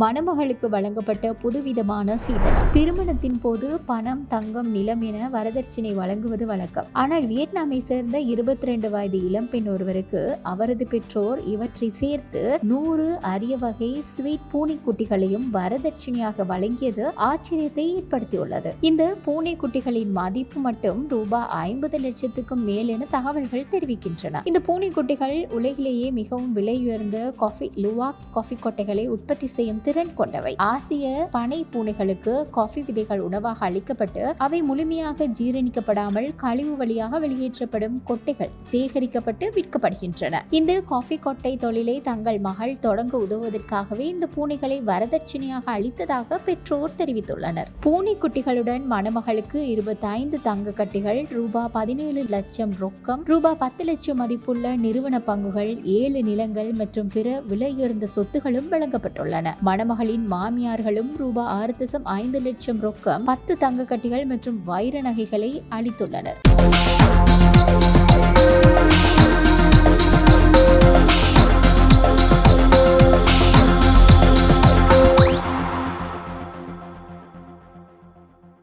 மணமகளுக்கு வழங்கப்பட்ட புதுவிதமான சீதனம். திருமணத்தின் போது பணம், தங்கம், நிலம் என வரதட்சணை வழங்குவது வழக்கம். ஆனால் வியட்நாமை சேர்ந்த 22 வயது இளம்பெண் ஒருவருக்கு அவரது பெற்றோர் இவற்றை சேர்த்து 100 அரிய வகை ஸ்வீட் பூனைக்குட்டிகளையும் வரதட்சணையாக வழங்கியது ஆச்சரியத்தை ஏற்படுத்தியுள்ளது. இந்த பூனைக்குட்டிகளின் மதிப்பு மட்டும் ரூபாய் 50 லட்சத்துக்கும் மேல் என தகவல்கள் தெரிவிக்கின்றன. இந்த பூனைக்குட்டிகள் உலகிலேயே மிகவும் விலையுயர்ந்த லுவாக் காஃபி கொட்டைகளை உற்பத்தி செய்யும் திறன் கொண்டவை. ஆசிய பனை பூனைகளுக்கு காஃபி விதைகள் உணவாக அளிக்கப்பட்டு அவை முழுமையாக ஜீரணிக்கப்படாமல் கழிவு வழியாக வெளியேற்றப்படும் கொட்டைகள் சேகரிக்கப்பட்டு விற்கப்படுகின்றன. இந்த காஃபி கொட்டை தொழிலை தங்கள் மகள் தொடங்க உதவுவதற்காகவே இந்த பூனைகளை வரதட்சணையாக அளித்ததாக பெற்றோர் தெரிவித்துள்ளனர். பூனைக்குட்டிகளுடன் மணமகளுக்கு 25 தங்க கட்டிகள், ரூபாய் 17 லட்சம் ரொக்கம், ரூபாய் 10 லட்சம் மதிப்புள்ள நிறுவன பங்குகள், 7 நிலங்கள் மற்றும் பிற விலையுயர்ந்த சொத்துகளும் வழங்கப்பட்டுள்ளன. மணமகளின் மாமியார்களும் ரூபாய் 6.5 லட்சம் ரொக்கம், 10 தங்க கட்டிகள் மற்றும் வைர நகைகளை அளித்துள்ளனர்.